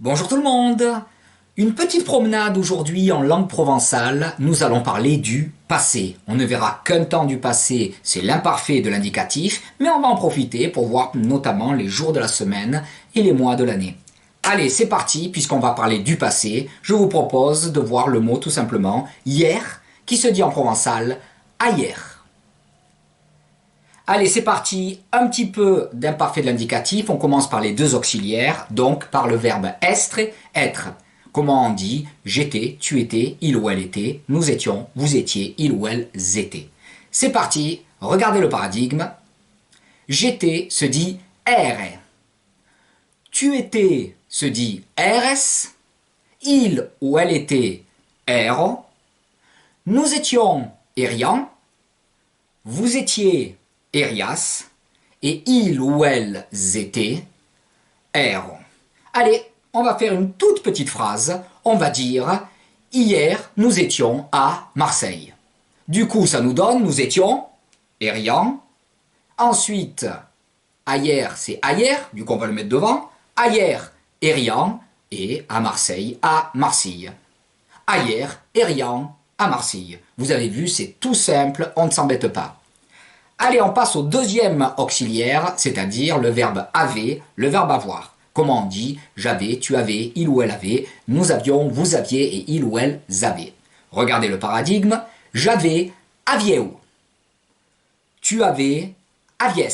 Bonjour tout le monde. Une petite promenade aujourd'hui en langue provençale. Nous allons parler du passé. On ne verra qu'un temps du passé, c'est l'imparfait de l'indicatif, mais on va en profiter pour voir notamment les jours de la semaine et les mois de l'année. Allez, c'est parti, puisqu'on va parler du passé. Je vous propose de voir le mot tout simplement hier, qui se dit en provençal ailleurs. Allez, c'est parti. Un petit peu d'imparfait de l'indicatif. On commence par les deux auxiliaires, donc par le verbe être. Comment on dit j'étais, tu étais, il ou elle était, nous étions, vous étiez, il ou elles étaient. C'est parti. Regardez le paradigme. J'étais se dit ere. Tu étais se dit eres. Il ou elle était ero. Nous étions eriant. Vous étiez Erias, et il ou elles étaient, errent. Allez, on va faire une toute petite phrase. On va dire, hier, nous étions à Marseille. Du coup, ça nous donne, nous étions, Erian. Ensuite, ailleurs, c'est ailleurs, du coup, on va le mettre devant. Ailleurs, Erian, et à Marseille, à Marseille. Ailleurs, Erian, à Marseille. Vous avez vu, c'est tout simple, on ne s'embête pas. Allez, on passe au deuxième auxiliaire, c'est-à-dire le verbe avait, le verbe avoir. Comment on dit j'avais, tu avais, il ou elle avait, nous avions, vous aviez et il ou elles avaient. Regardez le paradigme. J'avais, aviez-vous. Tu avais, aviez.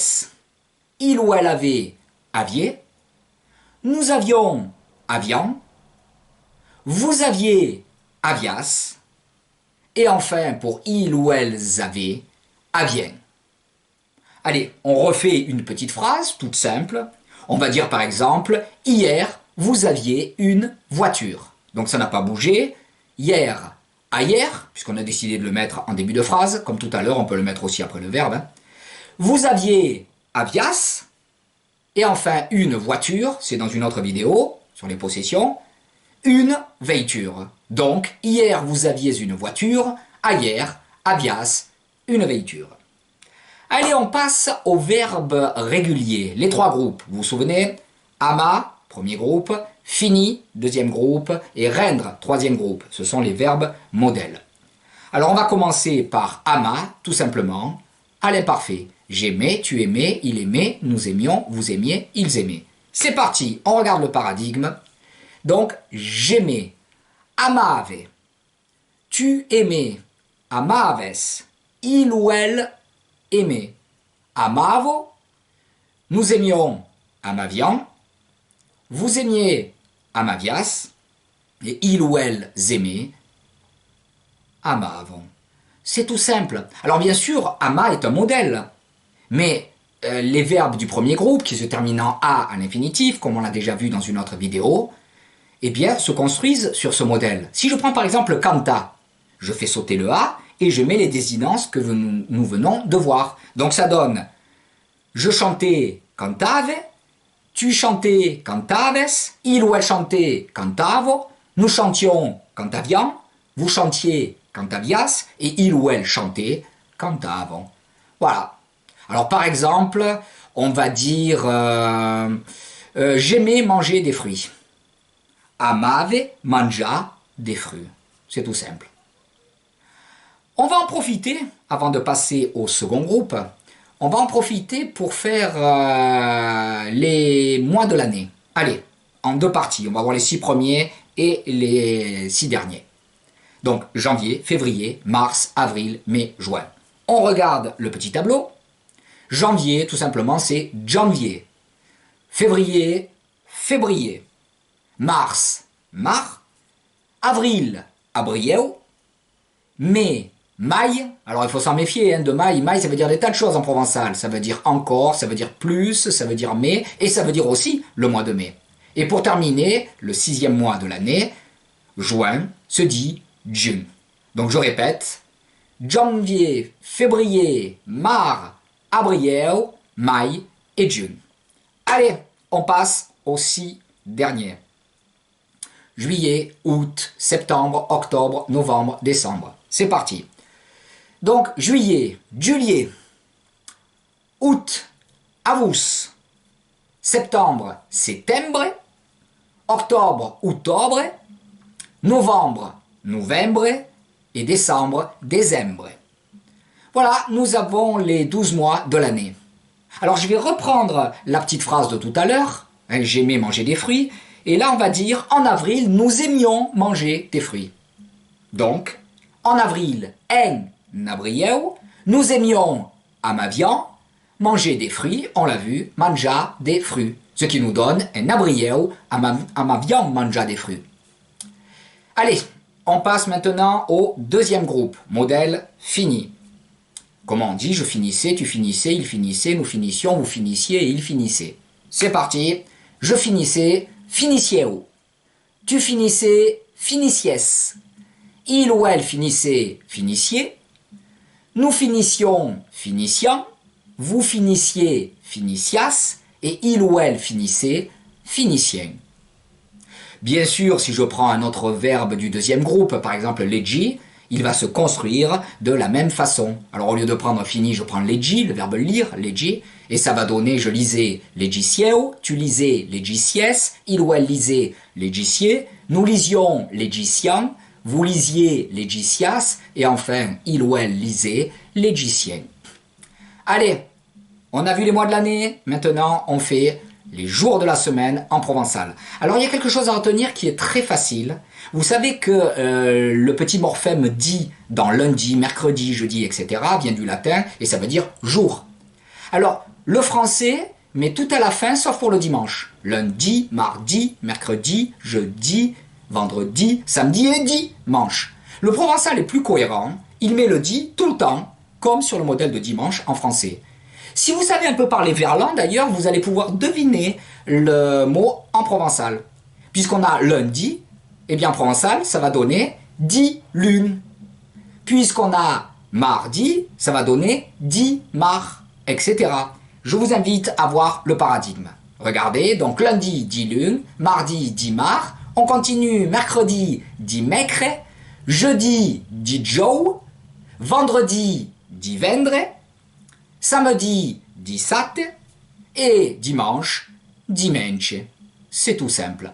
Il ou elle avait, aviez. Nous avions, avions. Vous aviez, avias. Et enfin, pour il ou elles avaient, avient. Allez, on refait une petite phrase, toute simple. On va dire par exemple, hier, vous aviez une voiture. Donc ça n'a pas bougé. Hier, ailleurs, puisqu'on a décidé de le mettre en début de phrase, comme tout à l'heure, on peut le mettre aussi après le verbe. Vous aviez avias. Et enfin, une voiture, c'est dans une autre vidéo, sur les possessions, une voiture. Donc, hier, vous aviez une voiture, ailleurs, avias, une voiture. Allez, on passe aux verbes réguliers. Les trois groupes, vous vous souvenez? Ama, premier groupe, fini, deuxième groupe, et rendre, troisième groupe. Ce sont les verbes modèles. Alors, on va commencer par ama, tout simplement, à l'imparfait. J'aimais, tu aimais, il aimait, nous aimions, vous aimiez, ils aimaient. C'est parti, on regarde le paradigme. Donc, j'aimais, amave. Tu aimais, amaves. Il ou elle aimait. Amavo, nous aimions, amavian. Vous aimiez, amavias. Et il ou elles aimaient, amavon. C'est tout simple. Alors bien sûr, ama est un modèle. Mais les verbes du premier groupe, qui se terminent en a à l'infinitif, comme on l'a déjà vu dans une autre vidéo, eh bien, se construisent sur ce modèle. Si je prends par exemple canta, je fais sauter le a et je mets les désinences que nous venons de voir. Donc ça donne je chantais cantave, tu chantais cantaves, il ou elle chantait cantavo, nous chantions cantavian, vous chantiez cantavias et il ou elle chantait cantavon. Voilà. Alors par exemple, on va dire j'aimais manger des fruits. Amave manja des fruits. C'est tout simple. On va en profiter, avant de passer au second groupe, on va en profiter pour faire les mois de l'année. Allez, en deux parties. On va voir les 6 premiers et les 6 derniers. Donc, janvier, février, mars, avril, mai, juin. On regarde le petit tableau. Janvier, tout simplement, c'est janvier. Février, février. Mars, mar. Avril, abriel. Mai, maille. Alors il faut s'en méfier hein, de maille. Maille, ça veut dire des tas de choses en provençal. Ça veut dire encore, ça veut dire plus, ça veut dire mai, et ça veut dire aussi le mois de mai. Et pour terminer, le 6e mois de l'année, juin, se dit June. Donc je répète, janvier, février, mars, avril, mai et June. Allez, on passe aux 6 derniers. Juillet, août, septembre, octobre, novembre, décembre. C'est parti. Donc, juillet, juillet. Août, avus. Septembre, septembre. octobre, octobre, novembre, novembre et décembre, décembre. Voilà, nous avons les 12 mois de l'année. Alors je vais reprendre la petite phrase de tout à l'heure, j'aimais manger des fruits, et là on va dire en avril, nous aimions manger des fruits. Donc, en avril, en abrieu, nous aimions, amavions, manger des fruits, on l'a vu, manja des fruits. Ce qui nous donne en abrieu, amavions manja des fruits. Allez, on passe maintenant au deuxième groupe, modèle fini. Comment on dit, je finissais, tu finissais, il finissait, nous finissions, vous finissiez et il finissait. C'est parti, je finissais, finissiez. Tu finissais, finissiez. Il ou elle finissait, finissiez. Nous finissions, finissions. Vous finissiez, finissias. Et il ou elle finissait, finissien. Bien sûr, si je prends un autre verbe du deuxième groupe, par exemple leggi, il va se construire de la même façon. Alors au lieu de prendre fini, je prends leggi, le verbe lire, leggi, et ça va donner, je lisais legisieu, tu lisais legissies, il ou elle lisait legissier, nous lisions legiciens, vous lisiez legisias, et enfin, il ou elle lisait legicien. Allez, on a vu les mois de l'année, maintenant on fait les jours de la semaine en provençal. Alors il y a quelque chose à retenir qui est très facile. Vous savez que le petit morphème dit dans lundi, mercredi, jeudi, etc. vient du latin et ça veut dire jour. Alors le français met tout à la fin sauf pour le dimanche. Lundi, mardi, mercredi, jeudi, vendredi, samedi et dimanche. Le provençal est plus cohérent, il met le dit tout le temps, comme sur le modèle de dimanche en français. Si vous savez un peu parler verlan, d'ailleurs, vous allez pouvoir deviner le mot en provençal. Puisqu'on a lundi, eh bien en provençal, ça va donner di lune. Puisqu'on a mardi, ça va donner di mar, etc. Je vous invite à voir le paradigme. Regardez, donc lundi, di lune, mardi, di mar, on continue mercredi, di mecre, jeudi, di joe, vendredi, di vendre, samedi, dissate et dimanche, dimanche. C'est tout simple.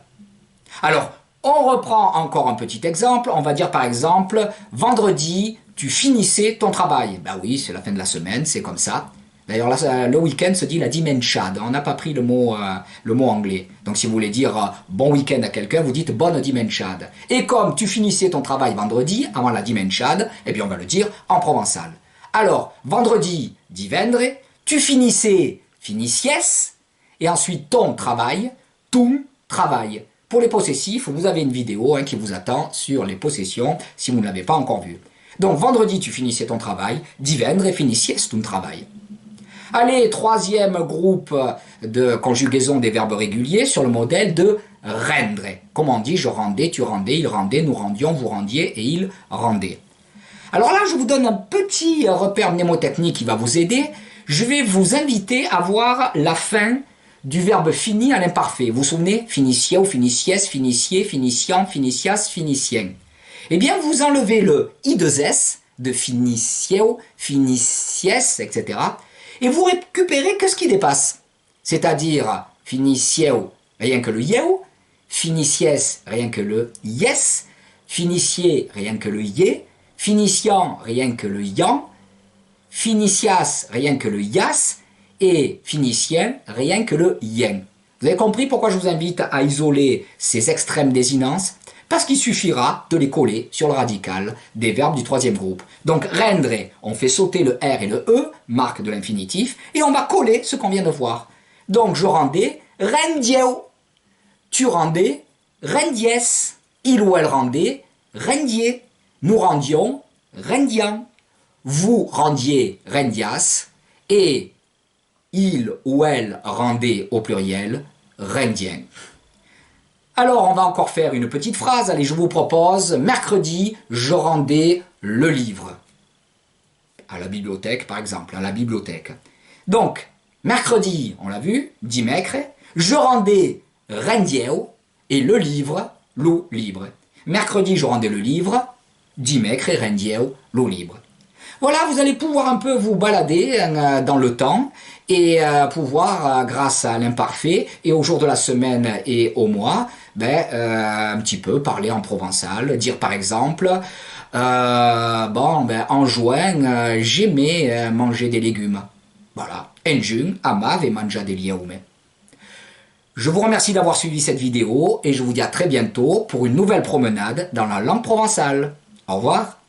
Alors, on reprend encore un petit exemple. On va dire par exemple, vendredi, tu finissais ton travail. Ben oui, c'est la fin de la semaine, c'est comme ça. D'ailleurs, le week-end se dit la dimensiade. On n'a pas pris le mot anglais. Donc, si vous voulez dire bon week-end à quelqu'un, vous dites bonne dimensiade. Et comme tu finissais ton travail vendredi, avant la dimensiade, eh bien, on va le dire en provençal. Alors, vendredi, divendre, tu finissais, finissies, et ensuite ton travail, Pour les possessifs, vous avez une vidéo qui vous attend sur les possessions, si vous ne l'avez pas encore vue. Donc, vendredi, tu finissais ton travail, divendre, finissies ton travail. Allez, troisième groupe de conjugaison des verbes réguliers sur le modèle de rendre. Comme on dit, je rendais, tu rendais, il rendait, nous rendions, vous rendiez et il rendait. Alors là, je vous donne un petit repère mnémotechnique qui va vous aider. Je vais vous inviter à voir la fin du verbe fini à l'imparfait. Vous vous souvenez? Finissiez ou finissiez, finissiez, finissiant, finissias, finissien. Eh bien, vous enlevez le i2s de finissiez, finissies, etc. Et vous récupérez que ce qui dépasse. C'est-à-dire finissiez, rien que le yeu, finissies, rien que le yes, finissiez, rien que le yé, finissiant, rien que le yan, finissias, rien que le yas, et finicien, rien que le yen. Vous avez compris pourquoi je vous invite à isoler ces extrêmes désinences? Parce qu'il suffira de les coller sur le radical des verbes du troisième groupe. Donc rendre, on fait sauter le R et le E, marque de l'infinitif, et on va coller ce qu'on vient de voir. Donc je rendais, rendieu. Tu rendais, rendies. Il ou elle rendait, rendiez. Nous rendions, rendiant. Vous rendiez, rendias. Et il ou elle rendait au pluriel, rendien. Alors, on va encore faire une petite phrase. Allez, je vous propose, mercredi, je rendais le livre. À la bibliothèque, par exemple, à la bibliothèque. Donc, mercredi, on l'a vu, dimecre, je rendais rendieu et le livre, lo libre. Mercredi, je rendais le livre, dimecre, rendieu, lo libre. Voilà, vous allez pouvoir un peu vous balader dans le temps et pouvoir, grâce à l'imparfait et au jour de la semaine et au mois, un petit peu parler en provençal, dire par exemple, en juin, j'aimais manger des légumes. Voilà, en juin, amave mangia des liaume. Je vous remercie d'avoir suivi cette vidéo et je vous dis à très bientôt pour une nouvelle promenade dans la langue provençale. Au revoir.